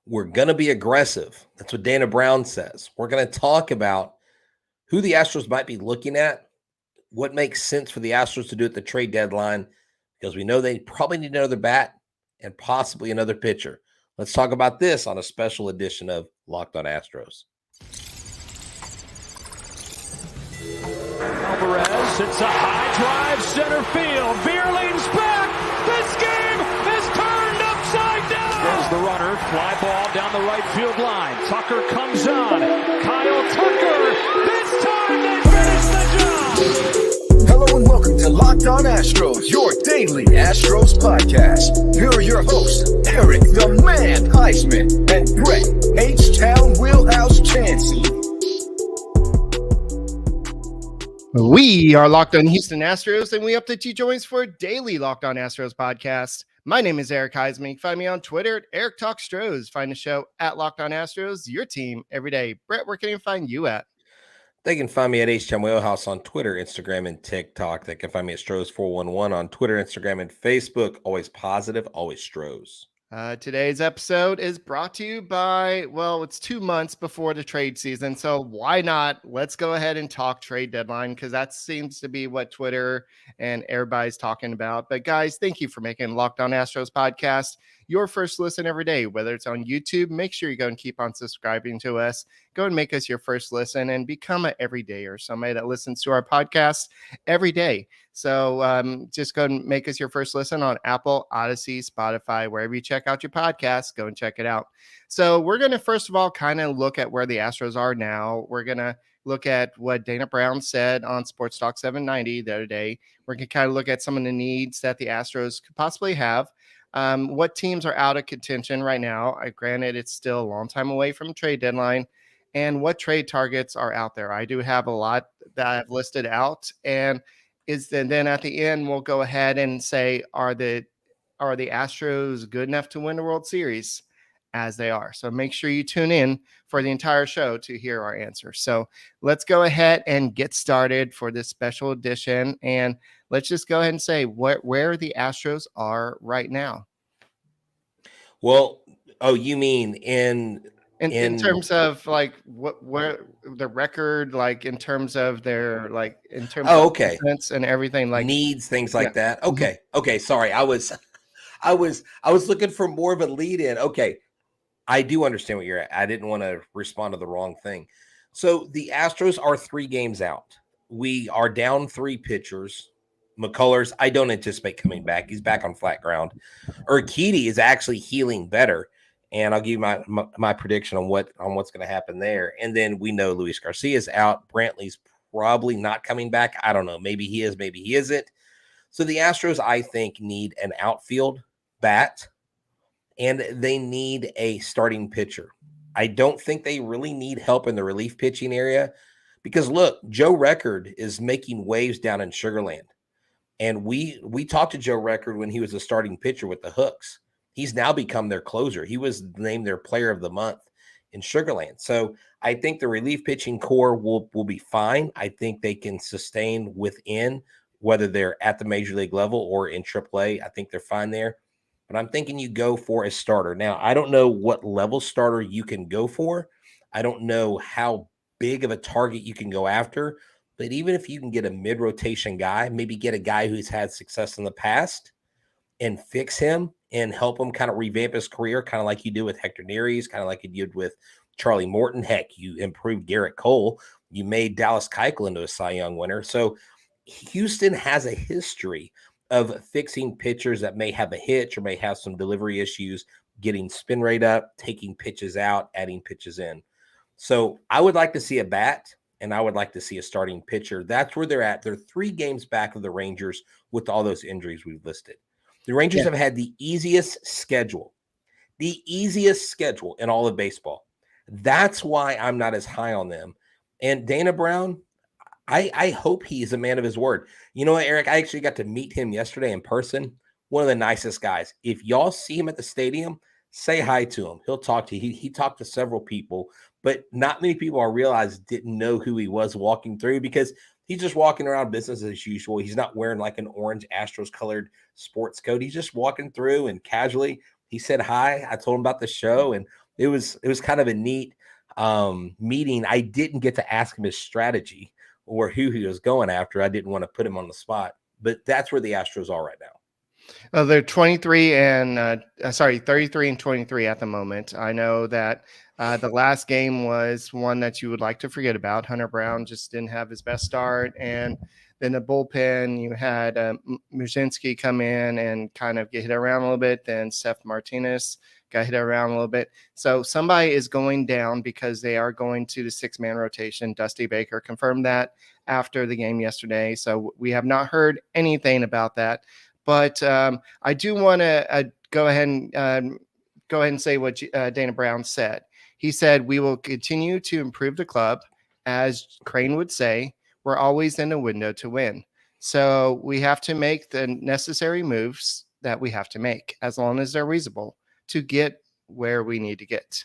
We're going to be aggressive. That's what Dana Brown says. We're going to talk about who the Astros might be looking at, what makes sense for the Astros to do at the trade deadline, because we know they probably need another bat and possibly another pitcher. Let's talk about this on a special edition of Locked On Astros. Alvarez, it's a high drive, center field. Vierling's back. This game is turned upside down. There's the runner, fly ball down the right field line. Tucker comes on. Kyle Tucker. This time they finish the job. Hello and welcome to Locked On Astros, your daily Astros podcast. Here are your hosts, Eric the Man Huysman and Brett H-Town Wheelhouse Chancey. We are Locked On Houston Astros, and we update you joins for a daily Locked On Astros podcast. My name is Eric Huysman. You can find me on Twitter at Eric Talk Stros. Find the show at Locked On Astros, your team every day. Brett, where can you find you at? They can find me at H-Town Wheelhouse on Twitter, Instagram, and TikTok. They can find me at Stros411 on Twitter, Instagram, and Facebook. Always positive, always Stros. Today's episode is brought to you by, well, it's 2 months before the trade season, so why not? Let's go ahead and talk trade deadline, because that seems to be what Twitter and everybody's talking about. But guys, thank you for making Locked On Astros podcast your first listen every day, whether it's on YouTube. Make sure you go and keep on subscribing to us. Go and make us your first listen and become an everydayer, somebody that listens to our podcast every day. So just go and make us your first listen on Apple, Odyssey, Spotify, wherever you check out your podcasts. Go and check it out. So we're going to, first of all, kind of look at where the Astros are now. We're going to look at what Dana Brown said on Sports Talk 790 the other day. We're going to kind of look at some of the needs that the Astros could possibly have. What teams are out of contention right now? Granted, it's still a long time away from trade deadline. And what trade targets are out there? I do have a lot that I've listed out. And then at the end, we'll go ahead and say, are the Astros good enough to win the World Series? As they are. So make sure you tune in for the entire show to hear our answer. So let's go ahead and get started for this special edition. And let's just go ahead and say where the Astros are right now. Well, you mean in terms of like where the record, like in terms of their, like in terms of defense and everything, like needs, things like that. Okay. Okay. Sorry. I was looking for more of a lead in. Okay. I do understand what you're at. I didn't want to respond to the wrong thing. So the Astros are 3 games out. We are down 3 pitchers. McCullers, I don't anticipate coming back. He's back on flat ground. Urquidy is actually healing better. And I'll give you my prediction on what's going to happen there. And then we know Luis Garcia's out. Brantley's probably not coming back. I don't know. Maybe he is, maybe he isn't. So the Astros, I think, need an outfield bat. And they need a starting pitcher. I don't think they really need help in the relief pitching area because, look, Joe Record is making waves down in Sugar Land. And we talked to Joe Record when he was a starting pitcher with the Hooks. He's now become their closer. He was named their player of the month in Sugar Land. So I think the relief pitching core will be fine. I think they can sustain within, whether they're at the major league level or in AAA. I think they're fine there. But I'm thinking you go for a starter. Now, I don't know what level starter you can go for. I don't know how big of a target you can go after. But even if you can get a mid-rotation guy, maybe get a guy who's had success in the past and fix him and help him kind of revamp his career, kind of like you did with Hector Neris, kind of like you did with Charlie Morton. Heck, you improved Garrett Cole. You made Dallas Keuchel into a Cy Young winner. So Houston has a history of fixing pitchers that may have a hitch or may have some delivery issues, getting spin rate up, taking pitches out, adding pitches in. So I would like to see a bat, and I would like to see a starting pitcher. That's where they're at. They're 3 games back of the Rangers with all those injuries we've listed. The Rangers have had the easiest schedule in all of baseball. That's why I'm not as high on them. And Dana Brown, I hope he's a man of his word. You know what, Eric? I actually got to meet him yesterday in person. One of the nicest guys. If y'all see him at the stadium, say hi to him. He'll talk to you. He talked to several people, but not many people I realized didn't know who he was walking through because he's just walking around business as usual. He's not wearing like an orange Astros colored sports coat. He's just walking through and casually he said hi. I told him about the show and it was kind of a neat meeting. I didn't get to ask him his strategy or who he was going after. I didn't want to put him on the spot, but that's where the Astros are right now. They're 33 and 23 at the moment. I know that the last game was one that you would like to forget about. Hunter Brown just didn't have his best start. And then the bullpen, you had Muzinski come in and kind of get hit around a little bit. Then Seth Martinez got hit around a little bit. So somebody is going down because they are going to the 6-man rotation. Dusty Baker confirmed that after the game yesterday. So we have not heard anything about that. But I do want to go ahead and say what Dana Brown said. He said, "We will continue to improve the club. As Crane would say, we're always in a window to win. So we have to make the necessary moves that we have to make, as long as they're reasonable, to get where we need to get.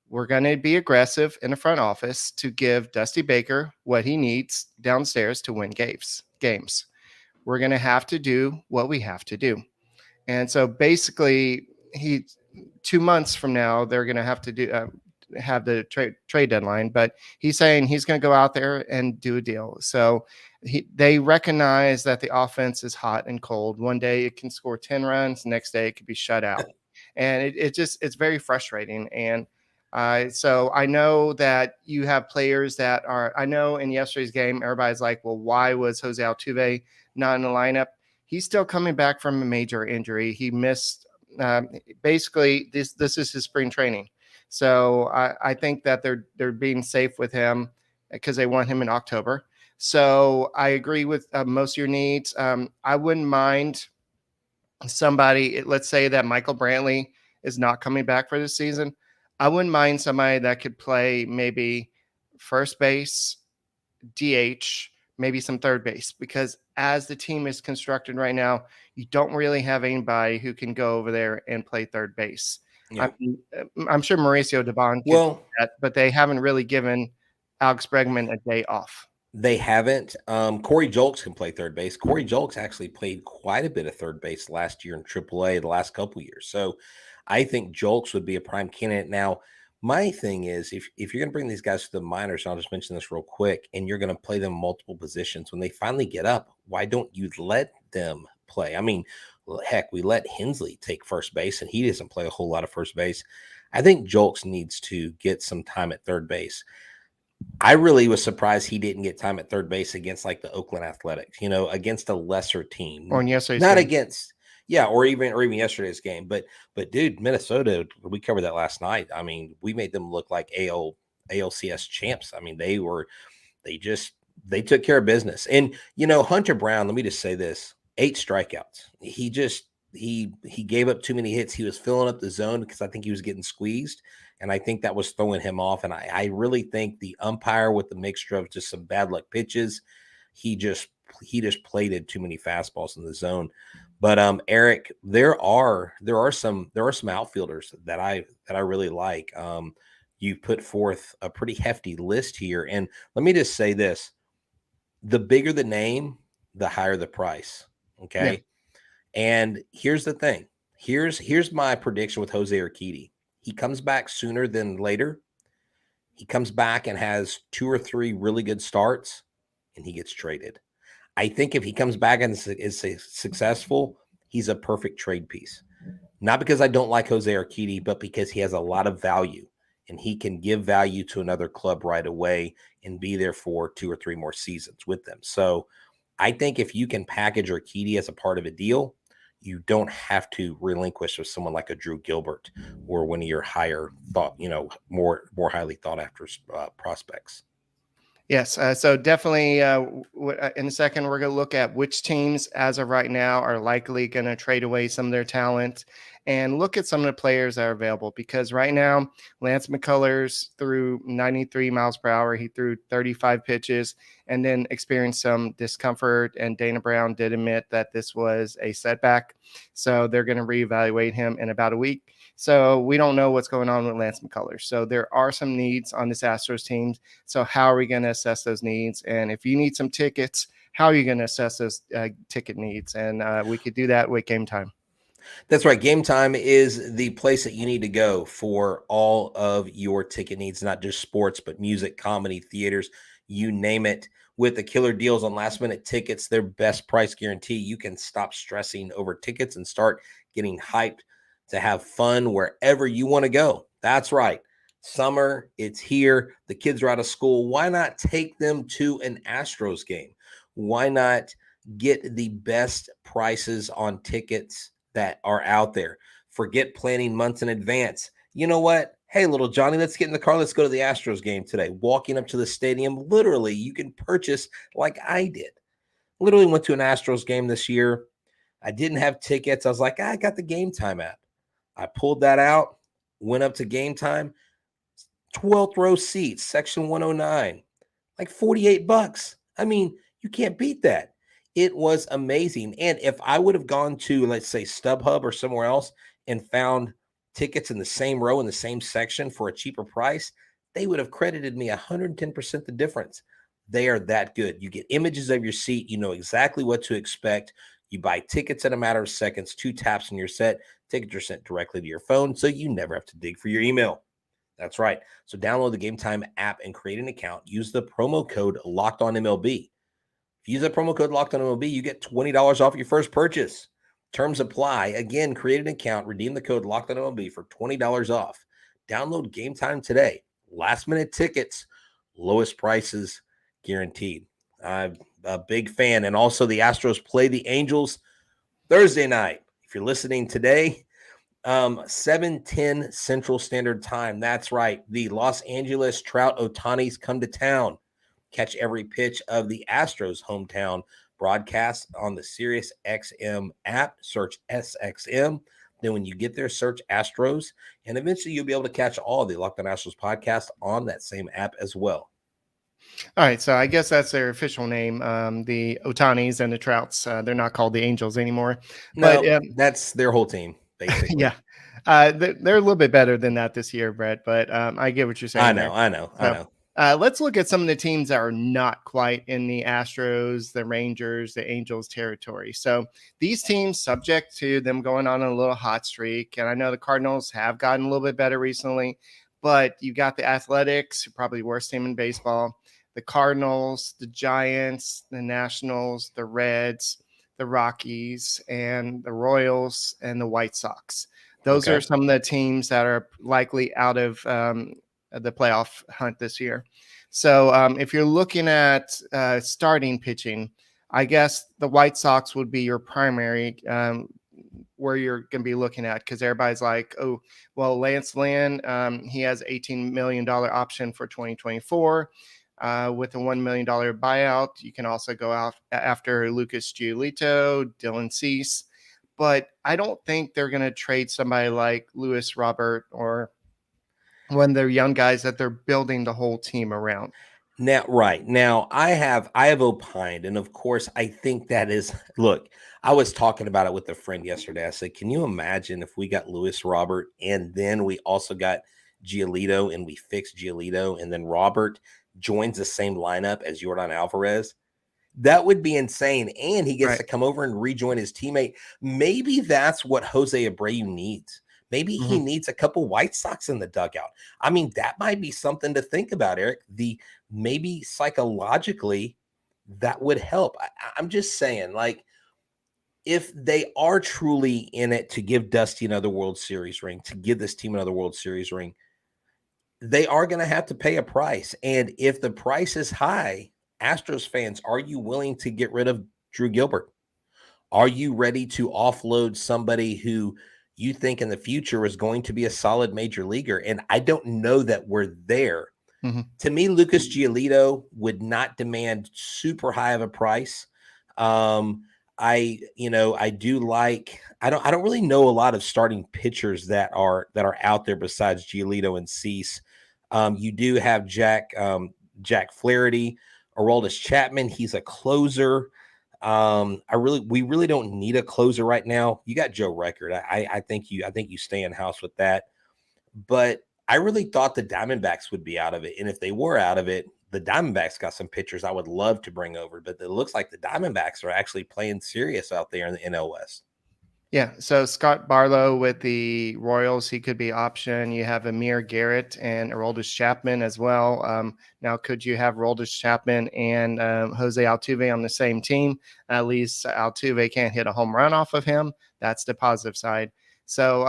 We're going to be aggressive in the front office to give Dusty Baker what he needs downstairs to win games. We're going to have to do what we have to do." And so basically, 2 months from now, they're going to have to have the trade deadline, but he's saying he's going to go out there and do a deal. So they recognize that the offense is hot and cold. One day it can score 10 runs, next day it could be shut out. And it's very frustrating. And so I know that you have players that are, I know in yesterday's game, everybody's like, well, why was Jose Altuve not in the lineup? He's still coming back from a major injury. He missed basically this is his spring training. So I think that they're being safe with him because they want him in October. So I agree with most of your needs. I wouldn't mind somebody, let's say that Michael Brantley is not coming back for this season. I wouldn't mind somebody that could play maybe first base, DH, maybe some third base, because as the team is constructed right now, you don't really have anybody who can go over there and play third base. Yeah. I'm sure Mauricio Dubon could do that, but they haven't really given Alex Bregman a day off. They haven't. Corey Julks can play third base. Corey Julks actually played quite a bit of third base last year in AAA the last couple of years. So I think Julks would be a prime candidate. Now, my thing is, if you're going to bring these guys to the minors, and I'll just mention this real quick, and you're going to play them multiple positions, when they finally get up, why don't you let them play? I mean, heck, we let Hensley take first base, and he doesn't play a whole lot of first base. I think Julks needs to get some time at third base. I really was surprised he didn't get time at third base against like the Oakland Athletics, against a lesser team. Or yesterday's not game. Against, yeah, or even yesterday's game. But dude, Minnesota, we covered that last night. I mean, we made them look like ALCS champs. I mean, they took care of business. And Hunter Brown, let me just say this: 8 strikeouts. He gave up too many hits. He was filling up the zone because I think he was getting squeezed. And I think that was throwing him off. And I really think the umpire, with the mixture of just some bad luck pitches, he just plated too many fastballs in the zone. But Eric, there are some outfielders that I really like. You put forth a pretty hefty list here. And let me just say this: the bigger the name, the higher the price. Okay. Yeah. And here's the thing. Here's my prediction with Jose Urquidy. He comes back sooner than later. He comes back and has 2 or 3 really good starts, and he gets traded. I think if he comes back and is successful, he's a perfect trade piece. Not because I don't like Jose Urquidy, but because he has a lot of value, and he can give value to another club right away and be there for 2 or 3 more seasons with them. So I think if you can package Urquidy as a part of a deal, you don't have to relinquish with someone like a Drew Gilbert or one of your higher thought, more highly thought after prospects. Yes. So definitely in a second, we're going to look at which teams as of right now are likely going to trade away some of their talent and look at some of the players that are available, because right now Lance McCullers threw 93 miles per hour. He threw 35 pitches and then experienced some discomfort. And Dana Brown did admit that this was a setback. So they're going to reevaluate him in about a week. So we don't know what's going on with Lance McCullers. So there are some needs on this Astros team. So how are we going to assess those needs? And if you need some tickets, how are you going to assess those ticket needs? And we could do that with Gametime. That's right. Game Time is the place that you need to go for all of your ticket needs, not just sports, but music, comedy, theaters, you name it. With the killer deals on last minute tickets, their best price guarantee, you can stop stressing over tickets and start getting hyped to have fun wherever you want to go. That's right. Summer, it's here. The kids are out of school. Why not take them to an Astros game? Why not get the best prices on tickets that are out there? Forget planning months in advance. You know what? Hey, little Johnny, let's get in the car. Let's go to the Astros game today. Walking up to the stadium, literally, you can purchase like I did. Literally went to an Astros game this year. I didn't have tickets. I was like, I got the Game Time app. I pulled that out, went up to Game Time, 12th row seats, section 109, like $48. I mean, you can't beat that. It was amazing. And if I would have gone to, let's say, StubHub or somewhere else and found tickets in the same row in the same section for a cheaper price, they would have credited me 110% the difference. They are that good. You get images of your seat. You know exactly what to expect. You buy tickets in a matter of seconds, 2 taps and you're set. Tickets are sent directly to your phone, so you never have to dig for your email. That's right. So download the Game Time app and create an account. Use the promo code LOCKEDONMLB. If you use that promo code LOCKEDONMLB, you get $20 off your first purchase. Terms apply. Again, create an account, redeem the code LOCKEDONMLB for $20 off. Download Game Time today. Last minute tickets, lowest prices guaranteed. I'm a big fan. And also the Astros play the Angels Thursday night. If you're listening today, 7:10 Central Standard Time. That's right. The Los Angeles Trout Ohtanis come to town. Catch every pitch of the Astros hometown broadcast on the Sirius XM app. Search SXM. Then when you get there, search Astros. And eventually you'll be able to catch all of the Locked On Astros podcast on that same app as well. All right, so I guess that's their official name, the Ohtanis and the Trouts. They're not called the Angels anymore. No, But that's their whole team, basically. yeah, they're a little bit better than that this year, Brett. But I get what you're saying. I know. Let's look at some of the teams that are not quite in the Astros, the Rangers, the Angels territory. So these teams, subject to them going on a little hot streak, and I know the Cardinals have gotten a little bit better recently, but you got the Athletics, probably the worst team in baseball, the Cardinals, the Giants, the Nationals, the Reds, the Rockies, and the Royals, and the White Sox. Those are some of the teams that are likely out of the playoff hunt this year. So if you're looking at starting pitching, I guess the White Sox would be your primary where you're going to be looking at, because everybody's like, oh, well, Lance Lynn, he has $18 million option for 2024 with a $1 million buyout. You can also go out after Lucas Giolito, Dylan Cease, but I don't think they're going to trade somebody like Luis Robert or when they're young guys that they're building the whole team around. Now, right now, I have opined, and of course, I think that is. Look, I was talking about it with a friend yesterday. I said, "Can you imagine if we got Luis Robert, and then we also got Giolito, and we fixed Giolito, and then Robert joins the same lineup as Yordan Alvarez? That would be insane, and he gets to come over and rejoin his teammate. Maybe that's what Jose Abreu needs." Maybe he needs a couple White Sox in the dugout. I mean, that might be something to think about, Eric. Maybe psychologically that would help. I'm just saying, like, if they are truly in it to give Dusty another World Series ring, to give this team another World Series ring, they are going to have to pay a price. And if the price is high, Astros fans, are you willing to get rid of Drew Gilbert? Are you ready to offload somebody who you think in the future is going to be a solid major leaguer? And I don't know that we're there. To me, Lucas Giolito would not demand super high of a price. I do like, I don't really know a lot of starting pitchers that are out there besides Giolito and Cease. You do have Jack Flaherty, Aroldis Chapman. He's a closer. We really don't need a closer right now. You got Joe Record. I think you stay in house with that. But I really thought the Diamondbacks would be out of it. And if they were out of it, the Diamondbacks got some pitchers I would love to bring over. But it looks like the Diamondbacks are actually playing serious out there in the NL West. Yeah, so Scott Barlow with the Royals, he could be option. You have Amir Garrett and Aroldis Chapman as well. Now, could you have Aroldis Chapman and Jose Altuve on the same team? At least Altuve can't hit a home run off of him. That's the positive side. So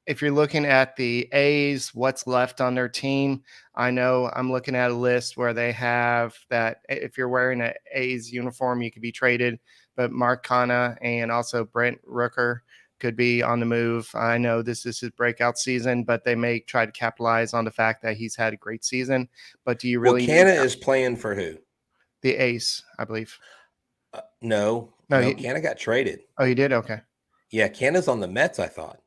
if you're looking at the A's, what's left on their team, I know I'm looking at a list where they have that if you're wearing an A's uniform, you could be traded. But Mark Canha and also Brent Rooker could be on the move. I know this is his breakout season, but they may try to capitalize on the fact that he's had a great season. But do you really Canha is playing for who? The Ace, I believe. No, Canha got traded. Oh, he did? Okay. Yeah, Canha's on the Mets, I thought.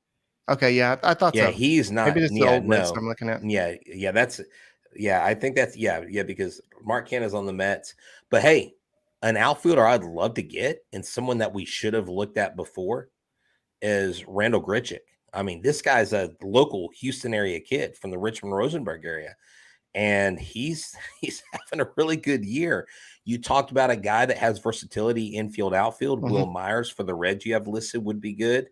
Okay, yeah, I thought so. Yeah, he's not. Maybe it's the old list I'm looking at. I think that's because Mark Canha's on the Mets. But hey, an outfielder I'd love to get, and someone that we should have looked at before, is Randall Grichuk. I mean, this guy's a local Houston area kid from the Richmond-Rosenberg area, and he's having a really good year. You talked about a guy that has versatility infield, outfield. Mm-hmm. Will Myers for the Reds you have listed would be good.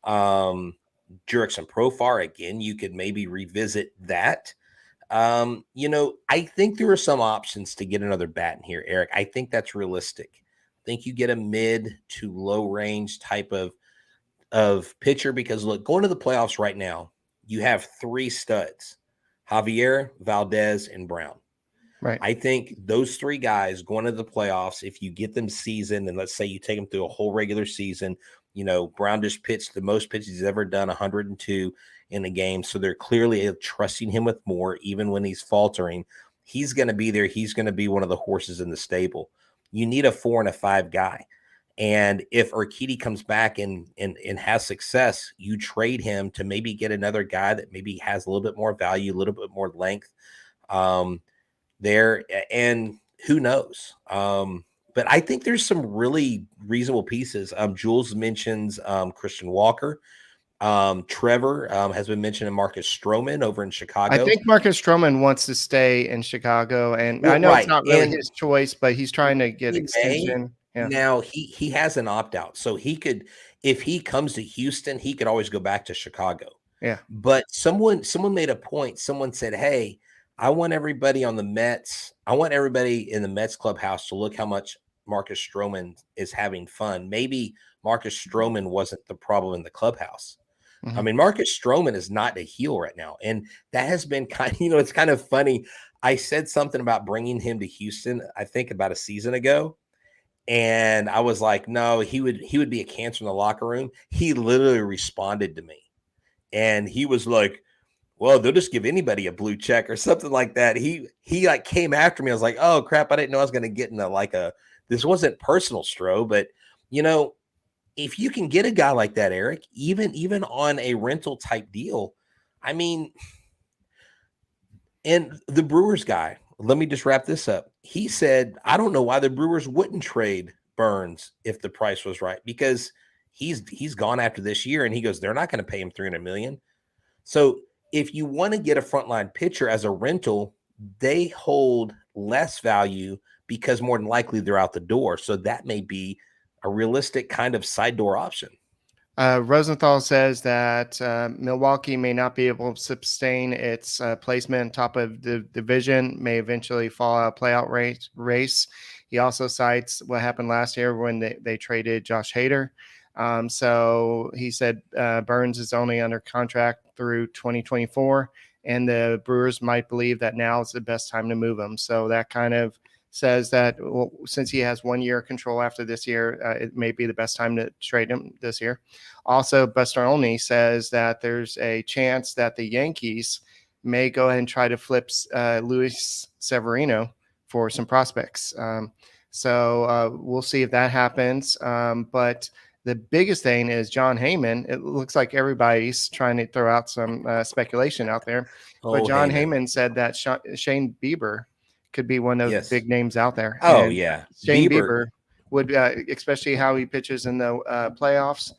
Jurickson Profar, again, you could maybe revisit that. I think there are some options to get another bat in here, Eric. I think that's realistic. I think you get a mid to low range type of pitcher because look, going to the playoffs right now, you have three studs, Javier, Valdez, and Brown. Right. I think those three guys going to the playoffs, if you get them seasoned, and let's say you take them through a whole regular season, Brown just pitched the most pitches he's ever done, 102 in a game. So they're clearly trusting him with more, even when he's faltering. He's going to be there. He's going to be one of the horses in the stable. You need a 4 and a 5 guy. And if Urquidy comes back and has success, you trade him to maybe get another guy that maybe has a little bit more value, a little bit more length there. And who knows? But I think there's some really reasonable pieces. Jules mentions Christian Walker. Trevor has been mentioning Marcus Stroman over in Chicago. I think Marcus Stroman wants to stay in Chicago, and I know it's not really his choice, but he's trying to get extension. Yeah. Now he has an opt-out, so he could, if he comes to Houston, he could always go back to Chicago. Yeah. But someone made a point. Someone said, "Hey, I want everybody on the Mets. I want everybody in the Mets clubhouse to look how much Marcus Stroman is having fun. Maybe Marcus Stroman wasn't the problem in the clubhouse." Mm-hmm. I mean, Marcus Stroman is not a heel right now. And that has been kind of, it's kind of funny. I said something about bringing him to Houston, I think about a season ago. And I was like, no, he would be a cancer in the locker room. He literally responded to me. And he was like, well, they'll just give anybody a blue check or something like that. He like came after me. I was like, oh crap, I didn't know I was going to get into this wasn't personal, Stro, but if you can get a guy like that, Eric, even on a rental type deal, I mean, and the Brewers guy, let me just wrap this up. He said, I don't know why the Brewers wouldn't trade Burns if the price was right, because he's gone after this year, and he goes, they're not going to pay him $300 million. So if you want to get a frontline pitcher as a rental, they hold less value because more than likely they're out the door. So that may be a realistic kind of side door option. Rosenthal says that Milwaukee may not be able to sustain its placement top of the division, may eventually fall out of playout race. He also cites what happened last year when they traded Josh Hader. So he said Burns is only under contract through 2024, and the Brewers might believe that now is the best time to move him. So that kind of says that since he has 1 year control after this year, it may be the best time to trade him this year. Also, Buster Olney says that there's a chance that the Yankees may go ahead and try to flip Luis Severino for some prospects. So we'll see if that happens. But the biggest thing is John Heyman. It looks like everybody's trying to throw out some speculation out there. But John Heyman said that Shane Bieber could be one of the big names out there. Oh, and yeah. Shane Bieber would, especially how he pitches in the playoffs.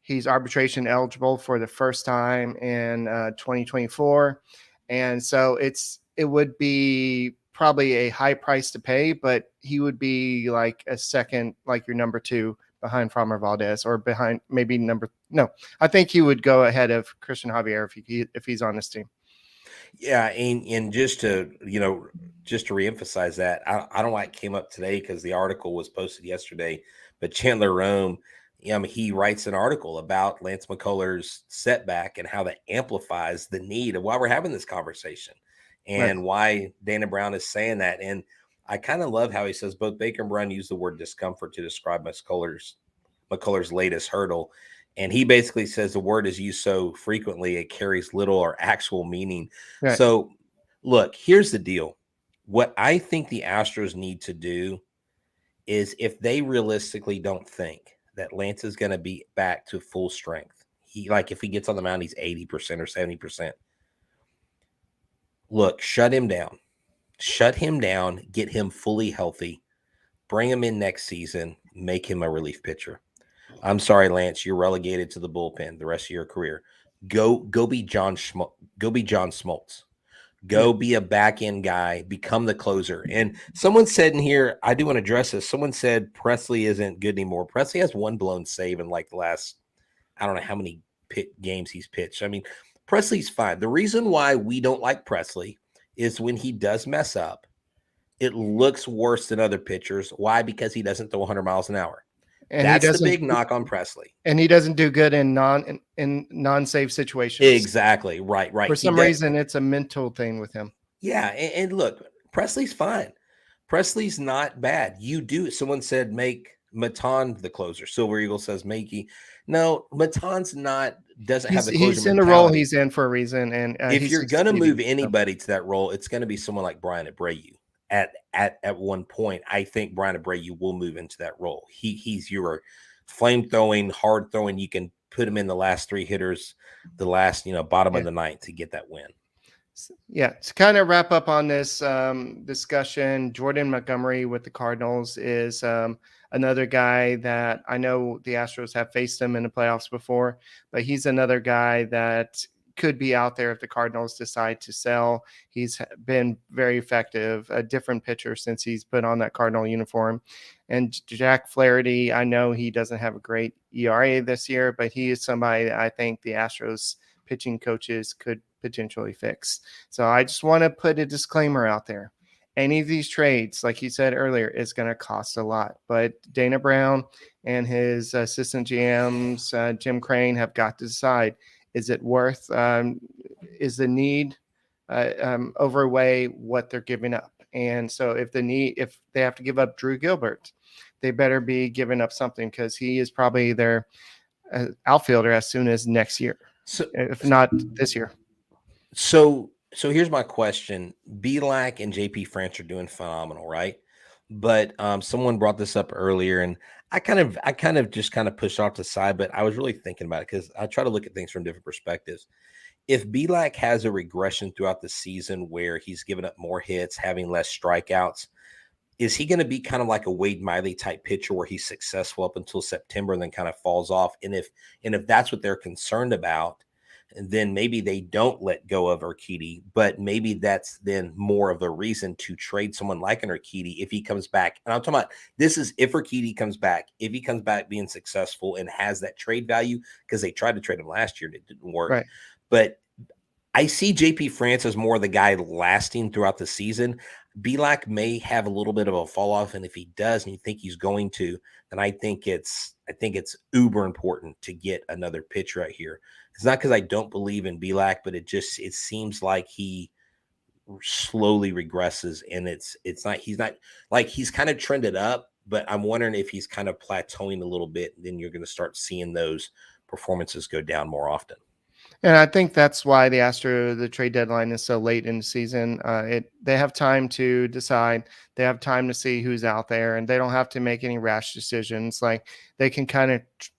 He's arbitration eligible for the first time in 2024. And so it would be probably a high price to pay, but he would be like a second, like your number 2 behind Framber Valdez or behind maybe no. I think he would go ahead of Christian Javier if he's on this team. Yeah, and just to reemphasize that, I don't know why it came up today because the article was posted yesterday, but Chandler Rome, he writes an article about Lance McCullers' setback and how that amplifies the need of why we're having this conversation and why Dana Brown is saying that. And I kind of love how he says both Baker and Brown use the word discomfort to describe McCullers' latest hurdle. And he basically says the word is used so frequently, it carries little or actual meaning. Right. So, look, here's the deal. What I think the Astros need to do is if they realistically don't think that Lance is going to be back to full strength, if he gets on the mound, he's 80% or 70%. Look, shut him down. Shut him down, get him fully healthy, bring him in next season, make him a relief pitcher. I'm sorry, Lance, you're relegated to the bullpen the rest of your career. Go be John Smoltz. Go be a back end guy, become the closer. And someone said in here, I do want to address this. Someone said Presley isn't good anymore. Presley has one blown save in like the last, I don't know how many games he's pitched. I mean, Presley's fine. The reason why we don't like Presley is when he does mess up, it looks worse than other pitchers. Why? Because he doesn't throw 100 miles an hour. And that's the big knock on Presley. And he doesn't do good in non-save situations. Exactly. Right. For some reason, it's a mental thing with him. Yeah. And look, Presley's fine. Presley's not bad. You do. Someone said make Matan the closer. Silver Eagle says Makey. No, Matan's doesn't have the closer He's in the role he's in for a reason. And if you're going to move anybody to that role, it's going to be someone like Brian Abreu. At one point, I think Brian Abreu will move into that role. He's your flame throwing, hard throwing. You can put him in the last three hitters, the last bottom of the ninth to get that win. Yeah, to kind of wrap up on this discussion, Jordan Montgomery with the Cardinals is another guy that I know the Astros have faced him in the playoffs before, but he's another guy that could be out there if the Cardinals decide to sell. He's been very effective, a different pitcher since he's put on that Cardinal uniform. And Jack Flaherty, I know he doesn't have a great ERA this year, but he is somebody that I think the Astros pitching coaches could potentially fix. So I just want to put a disclaimer out there. Any of these trades, like you said earlier, is going to cost a lot. But Dana Brown and his assistant GMs, Jim Crane, have got to decide, is it worth, is the need overweigh what they're giving up? And so if they have to give up Drew Gilbert, they better be giving up something because he is probably their outfielder as soon as next year, if not this year. So here's my question. Belak and JP France are doing phenomenal, right? But someone brought this up earlier, and I kind of just pushed off to the side, but I was really thinking about it because I try to look at things from different perspectives. If Belak has a regression throughout the season where he's giving up more hits, having less strikeouts, is he going to be kind of like a Wade Miley type pitcher where he's successful up until September and then kind of falls off? And if that's what they're concerned about, then maybe they don't let go of Urquidy, but maybe that's then more of a reason to trade someone like an Urquidy if he comes back. And I'm talking about this is if Urquidy comes back, if he comes back being successful and has that trade value, because they tried to trade him last year and it didn't work. Right. But I see JP France as more the guy lasting throughout the season. Belak may have a little bit of a fall off, and if he does, and you think he's going to, then I think it's uber important to get another pitcher out here. It's not because I don't believe in Belak, but it seems like he slowly regresses, and he's not like he's kind of trended up, but I'm wondering if he's kind of plateauing a little bit, and then you're going to start seeing those performances go down more often. And I think that's why the trade deadline is so late in the season. They have time to decide. They have time to see who's out there, and they don't have to make any rash decisions. Like they can kind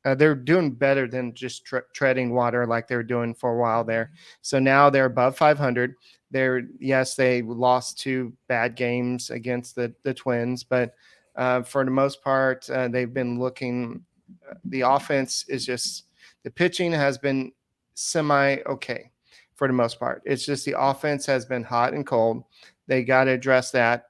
of, they're doing better than just treading water like they were doing for a while there. So now they're above 500. They lost 2 bad games against the Twins, but for the most part, they've been looking. The offense is just, the pitching has been semi-okay for the most part. It's just the offense has been hot and cold. They got to address that.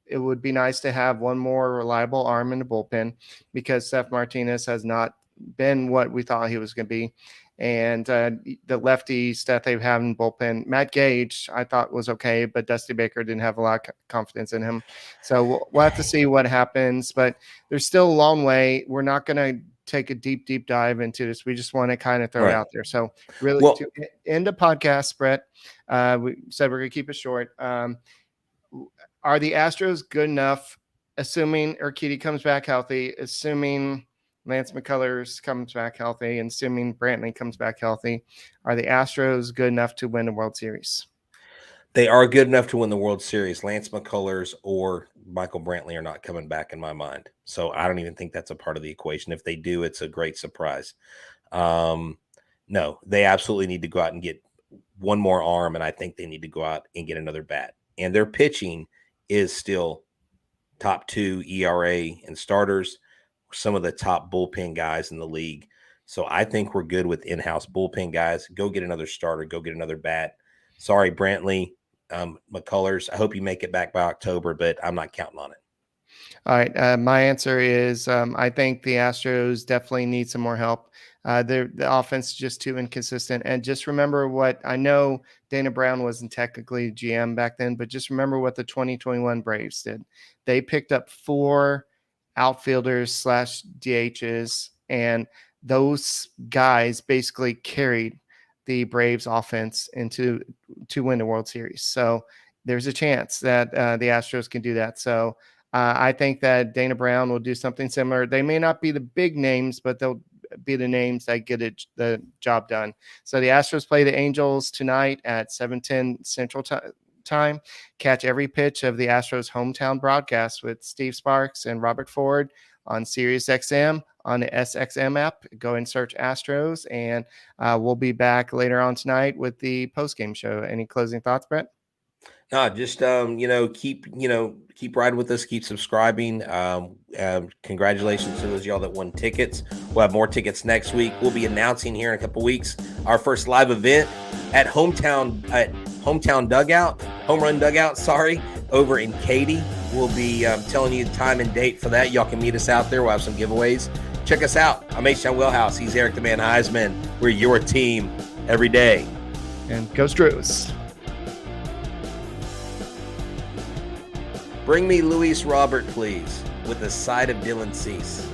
it would be nice to have one more reliable arm in the bullpen because Seth Martinez has not been what we thought he was going to be. And the lefties that they have in bullpen, Matt Gage, I thought was okay, but Dusty Baker didn't have a lot of confidence in him. So we'll have to see what happens, but there's still a long way. We're not going to take a deep dive into this. We just want to kind of throw it out there. So really, to end the podcast, Brett, we said we're going to keep it short. Are the Astros good enough, assuming Urquidy comes back healthy, assuming Lance McCullers comes back healthy, and assuming Brantley comes back healthy, are the Astros good enough to win the World Series? They are good enough to win the World Series. Lance McCullers or Michael Brantley are not coming back in my mind. So I don't even think that's a part of the equation. If they do, it's a great surprise. No, they absolutely need to go out and get one more arm, and I think they need to go out and get another bat. And their pitching is still top 2 ERA and starters, some of the top bullpen guys in the league. So I think we're good with in-house bullpen guys. Go get another starter. Go get another bat. Sorry, Brantley, McCullers. I hope you make it back by October, but I'm not counting on it. All right. My answer is I think the Astros definitely need some more help. The offense is just too inconsistent. And just remember what I know Dana Brown wasn't technically GM back then, but just remember what the 2021 Braves did. They picked up 4 outfielders / DHs, and those guys basically carried the Braves offense to win the World Series. So there's a chance that the Astros can do that. So I think that Dana Brown will do something similar. They may not be the big names, but they'll be the names that get the job done. So the Astros play the Angels tonight at 7:10 Central Time. Catch every pitch of the Astros hometown broadcast with Steve Sparks and Robert Ford on SiriusXM on the SXM app. Go and search Astros, and we'll be back later on tonight with the post-game show. Any closing thoughts, Brett? No, just keep riding with us, keep subscribing. Congratulations to those of y'all that won tickets. We'll have more tickets next week. We'll be announcing here in a couple weeks our first live event at Hometown Dugout, Home Run Dugout, over in Katy. We'll be telling you the time and date for that. Y'all can meet us out there. We'll have some giveaways. Check us out. I'm H-Town Wheelhouse. He's Eric the Man Huysman. We're your team every day. And go Astros. Bring me Luis Robert, please, with a side of Dylan Cease.